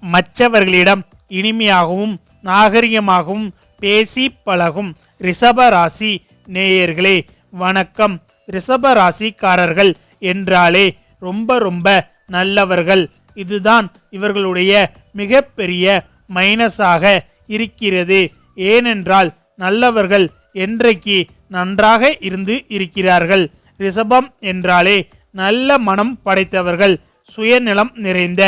மற்றவர்களிடம் இனிமையாகவும் நாகரிகமாகவும் பேசி பழகும் ரிஷபராசி நேயர்களே வணக்கம். ரிஷபராசிக்காரர்கள் என்றாலே ரொம்ப நல்லவர்கள். இதுதான் இவர்களுடைய மிகப்பெரிய மைனஸாக இருக்கிறது. ஏனென்றால் நல்லவர்கள் என்றைக்கு நன்றாக இருந்து இருக்கிறார்கள். ரிஷபம் என்றாலே நல்ல மனம் படைத்தவர்கள். சுயநலம் நிறைந்த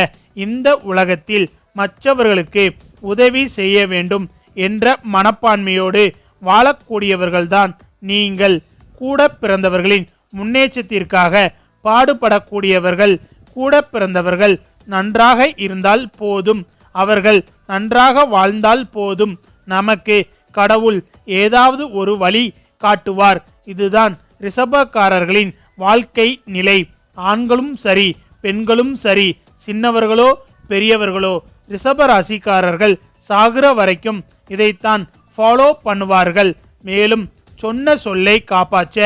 இந்த உலகத்தில் மற்றவர்களுக்கு உதவி செய்ய வேண்டும் என்ற மனப்பான்மையோடு வாழக்கூடியவர்கள்தான் நீங்கள். கூட பிறந்தவர்களின் முன்னேற்றத்திற்காக பாடுபடக்கூடியவர்கள். கூட பிறந்தவர்கள் நன்றாக இருந்தால் போதும், அவர்கள் நன்றாக வாழ்ந்தால் போதும், நமக்கு கடவுள் ஏதாவது ஒரு வழி காட்டுவார். இதுதான் ரிஷபக்காரர்களின் வாழ்க்கை நிலை. ஆண்களும் சரி பெண்களும் சரி, சின்னவர்களோ பெரியவர்களோ, ரிஷபராசிக்காரர்கள் சாகிற வரைக்கும் இதைத்தான் ஃபாலோ பண்ணுவார்கள். மேலும் சொன்ன சொல்லை காப்பாற்ற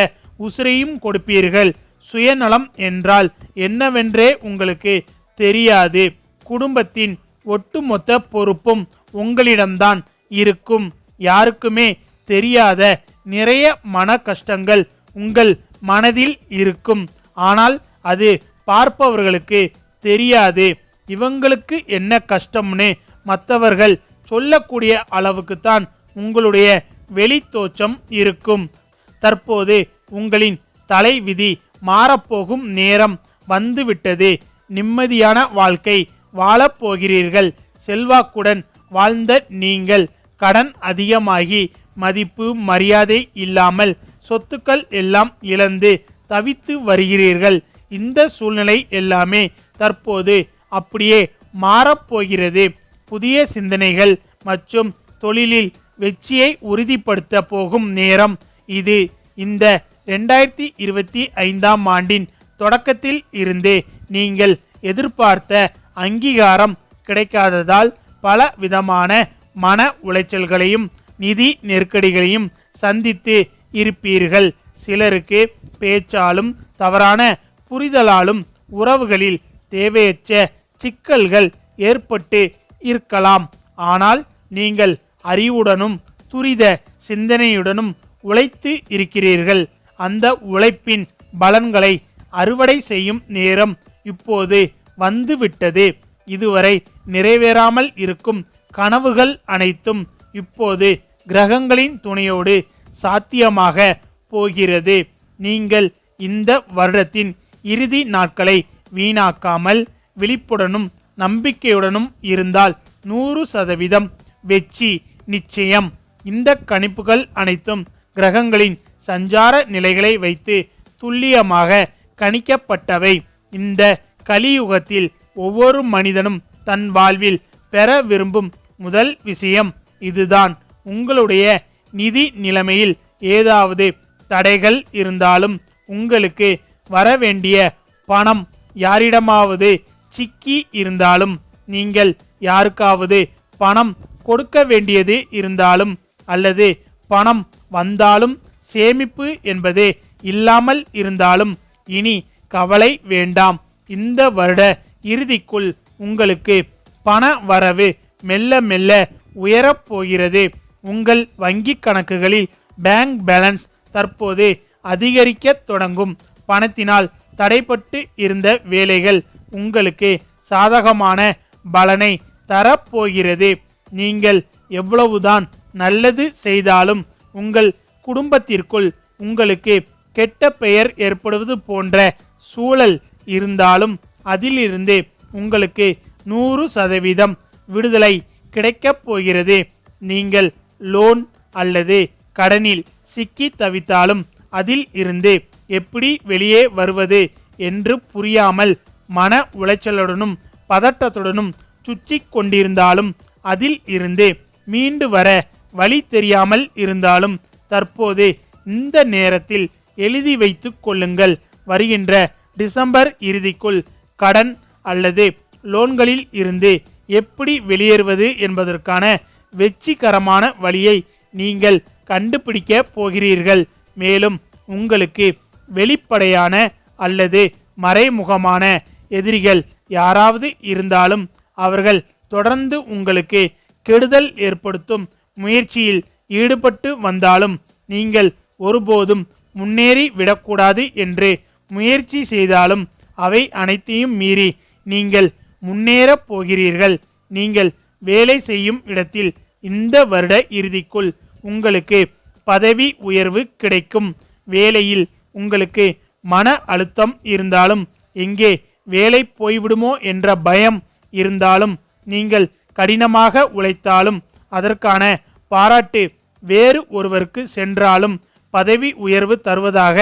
உசிரையும் கொடுப்பீர்கள். சுயநலம் என்றால் என்னவென்றே உங்களுக்கு தெரியாது. குடும்பத்தின் ஒட்டுமொத்த பொறுப்பும் உங்களிடம்தான் இருக்கும். யாருக்குமே தெரியாத நிறைய மன கஷ்டங்கள் உங்கள் மனதில் இருக்கும். ஆனால் அது பார்ப்பவர்களுக்கு தெரியாது. இவங்களுக்கு என்ன கஷ்டம்னு மற்றவர்கள் சொல்லக்கூடிய அளவுக்குத்தான் உங்களுடைய வெளி தோற்றம் இருக்கும். தற்போது உங்களின் தலைவிதி மாறப்போகும் நேரம் வந்துவிட்டது. நிம்மதியான வாழ்க்கை வாழப்போகிறீர்கள். செல்வாக்குடன் வாழ்ந்த நீங்கள் கடன் அதிகமாகி மதிப்பு மரியாதை இல்லாமல் சொத்துக்கள் எல்லாம் இழந்து தவித்து வருகிறீர்கள். இந்த சூழ்நிலை எல்லாமே தற்போது அப்படியே மாறப்போகிறது. புதிய சிந்தனைகள் மற்றும் தொழிலில் வெற்றியை உறுதிப்படுத்த போகும் நேரம் இது. இந்த 2025ஆம் ஆண்டின் தொடக்கத்தில் இருந்தே நீங்கள் எதிர்பார்த்த அங்கீகாரம் கிடைக்காததால் பல விதமான மன உளைச்சல்களையும் நிதி நெருக்கடிகளையும் சந்தித்து இருப்பீர்கள். சிலருக்கு பேச்சாலும் தவறான புரிதலாலும் உறவுகளில் தேவையற்ற சிக்கல்கள் ஏற்பட்டு இருக்கலாம். ஆனால் நீங்கள் அறிவுடனும் துரித சிந்தனையுடனும் உழைத்து இருக்கிறீர்கள். அந்த உழைப்பின் பலன்களை அறுவடை செய்யும் நேரம் இப்போது வந்துவிட்டது. இதுவரை நிறைவேறாமல் இருக்கும் கனவுகள் அனைத்தும் இப்போது கிரகங்களின் துணையோடு சாத்தியமாக போகிறது. நீங்கள் இந்த வருடத்தின் இறுதி நாட்களை வீணாக்காமல் விழிப்புடனும் நம்பிக்கையுடனும் இருந்தால் 100% வெற்றி நிச்சயம். இந்த கணிப்புகள் அனைத்தும் கிரகங்களின் சஞ்சார நிலைகளை வைத்து துல்லியமாக கணிக்கப்பட்டவை. இந்த கலியுகத்தில் ஒவ்வொரு மனிதனும் தன் வாழ்வில் பெற விரும்பும் முதல் விஷயம் இதுதான். உங்களுடைய நிதி நிலைமையில் ஏதாவது தடைகள் இருந்தாலும், உங்களுக்கு வரவேண்டிய பணம் யாரிடமாவது சிக்கி இருந்தாலும், நீங்கள் யாருக்காவது பணம் கொடுக்க வேண்டியது இருந்தாலும், அல்லது பணம் வந்தாலும் சேமிப்பு என்பதே இல்லாமல் இருந்தாலும் இனி கவலை வேண்டாம். இந்த வருட இறுதிக்குள் உங்களுக்கு பண வரவு மெல்ல மெல்ல உயரப்போகிறது. உங்கள் வங்கி கணக்குகளில் பேங்க் பேலன்ஸ் தற்போது அதிகரிக்க தொடங்கும். பணத்தினால் தடைப்பட்டு இருந்த வேலைகள் உங்களுக்கு சாதகமான பலனை தரப்போகிறது. நீங்கள் எவ்வளவுதான் நல்லது செய்தாலும் உங்கள் குடும்பத்திற்குள் உங்களுக்கு கெட்ட பெயர் ஏற்படுவது போன்ற சூழல் இருந்தாலும் அதிலிருந்து உங்களுக்கு 100% விடுதலை கிடைக்கப் போகிறது. நீங்கள் லோன் அல்லது கடனில் சிக்கி தவித்தாலும் அதில் இருந்து எப்படி வெளியே வருவது என்று புரியாமல் மன உளைச்சலுடனும் பதட்டத்துடனும் சுற்றிக் கொண்டிருந்தாலும் அதில் இருந்து மீண்டு வர வழி தெரியாமல் இருந்தாலும் தற்போது இந்த நேரத்தில் எழுதி வைத்து கொள்ளுங்கள். வருகின்ற டிசம்பர் இறுதிக்குள் கடன் அல்லது லோன்களில் இருந்து எப்படி வெளியேறுவது என்பதற்கான வெற்றிகரமான வழியை நீங்கள் கண்டுபிடிக்க போகிறீர்கள். மேலும் உங்களுக்கு வெளிப்படையான அல்லது மறைமுகமான எதிரிகள் யாராவது இருந்தாலும் அவர்கள் தொடர்ந்து உங்களுக்கு கெடுதல் ஏற்படுத்தும் முயற்சியில் ஈடுபட்டு வந்தாலும் நீங்கள் ஒருபோதும் முன்னேறி விடக்கூடாது என்று முயற்சி செய்தாலும் அவை அனைத்தையும் மீறி நீங்கள் முன்னேறப் போகிறீர்கள். நீங்கள் வேலை செய்யும் இடத்தில் இந்த வருட இறுதிக்குள் உங்களுக்கு பதவி உயர்வு கிடைக்கும். வேலையில் உங்களுக்கு மன அழுத்தம் இருந்தாலும், எங்கே வேலை போய்விடுமோ என்ற பயம் இருந்தாலும், நீங்கள் கடினமாக உழைத்தாலும் அதற்கான பாராட்டு வேறு ஒருவருக்கு சென்றாலும் பதவி உயர்வு தருவதாக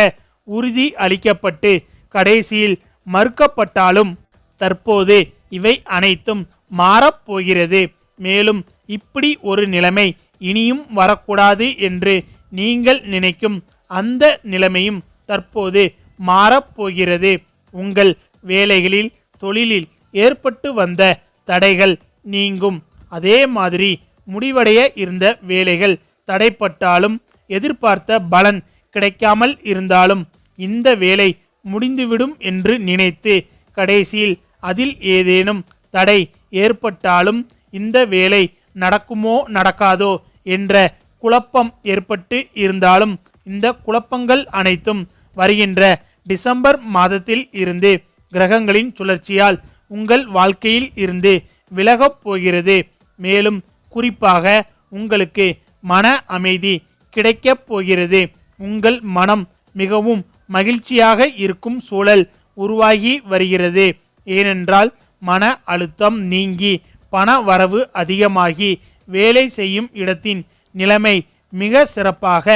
உறுதி அளிக்கப்பட்டு கடைசியில் மறுக்கப்பட்டாலும் தற்போது இவை அனைத்தும் மாறப்போகிறது. மேலும் இப்படி ஒரு நிலைமை இனியும் வரக்கூடாது என்று நீங்கள் நினைக்கும் அந்த நிலைமையும் தற்போது மாறப்போகிறது. உங்கள் வேலைகளில் தொழிலில் ஏற்பட்டு வந்த தடைகள் நீங்கும். அதே மாதிரி முடிவடைய இருந்த வேலைகள் தடைப்பட்டாலும், எதிர்பார்த்த பலன் கிடைக்காமல் இருந்தாலும், இந்த வேலை முடிந்துவிடும் என்று நினைத்து கடைசியில் அதில் ஏதேனும் தடை ஏற்பட்டாலும், இந்த வேலை நடக்குமோ நடக்காதோ என்ற குழப்பம் ஏற்பட்டு இருந்தாலும், இந்த குழப்பங்கள் அனைத்தும் வருகின்ற டிசம்பர் மாதத்தில் இருந்து கிரகங்களின் சுழற்சியால் உங்கள் வாழ்க்கையில் இருந்து விலகப் போகிறது. மேலும் குறிப்பாக உங்களுக்கு மன அமைதி கிடைக்கப் போகிறது. உங்கள் மனம் மிகவும் மகிழ்ச்சியாக இருக்கும் சூழல் உருவாகி வருகிறது. ஏனென்றால் மன அழுத்தம் நீங்கி பண வரவு அதிகமாகி வேலை செய்யும் இடத்தின் நிலைமை மிக சிறப்பாக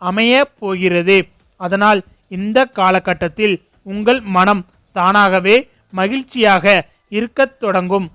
அமைய போகிறது. அதனால் இந்த காலகட்டத்தில் உங்கள் மனம் தானாகவே மகிழ்ச்சியாக இருக்கத் தொடங்கும்.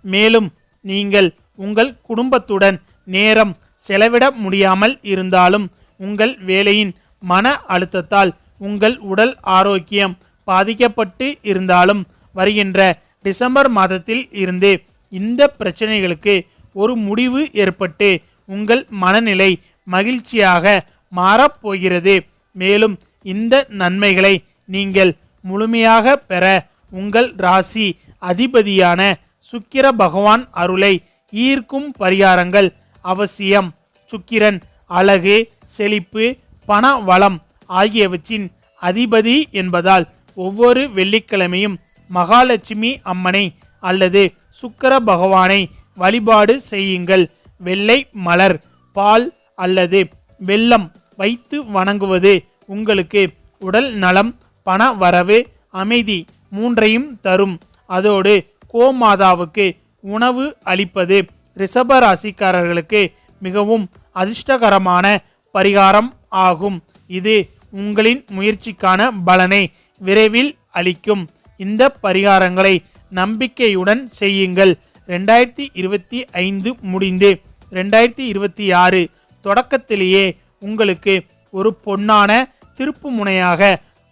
மேலும் நீங்கள் உங்கள் குடும்பத்துடன் நேரம் செலவிட முடியாமல் இருந்தாலும், உங்கள் வேலையின் மன அழுத்தத்தால் உங்கள் உடல் ஆரோக்கியம் பாதிக்கப்பட்டு இருந்தாலும், வருகின்ற டிசம்பர் மாதத்தில் இருந்து இந்த பிரச்சனைகளுக்கு ஒரு முடிவு ஏற்பட்டு உங்கள் மனநிலை மகிழ்ச்சியாக மாறப்போகிறது. மேலும் இந்த நன்மைகளை நீங்கள் முழுமையாக பெற உங்கள் ராசி அதிபதியான சுக்கிர பகவான் அருளை ஈர்க்கும் பரிகாரங்கள் அவசியம். சுக்கிரன் அழகு, செழிப்பு, பண வளம் ஆகியவற்றின் அதிபதி என்பதால் ஒவ்வொரு வெள்ளிக்கிழமையும் மகாலட்சுமி அம்மனை அல்லது சுக்கிர பகவானை வழிபாடு செய்யுங்கள். வெள்ளை மலர், பால் அல்லது வெல்லம் வைத்து வணங்குவது உங்களுக்கு உடல் நலம், பண வரவு, அமைதி மூன்றையும் தரும். அதோடு கோமாதாவுக்கு உணவு அளிப்பது ரிஷபராசிக்காரர்களுக்கு மிகவும் அதிர்ஷ்டகரமான பரிகாரம் ஆகும். இது உங்களின் முயற்சிக்கான பலனை விரைவில் அளிக்கும். இந்த பரிகாரங்களை நம்பிக்கையுடன் செய்யுங்கள். 2025 முடிந்து 2026 தொடக்கத்திலேயே உங்களுக்கு ஒரு பொன்னான திருப்பு முனையாக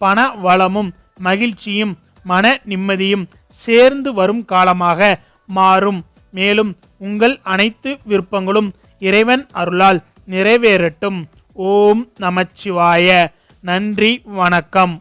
பண வளமும் மகிழ்ச்சியும் மன நிம்மதியும் சேர்ந்து வரும் காலமாக மாறும். மேலும் உங்கள் அனைத்து விருப்பங்களும் இறைவன் அருளால் நிறைவேறட்டும். ஓம் நமச்சிவாய. நன்றி, வணக்கம்.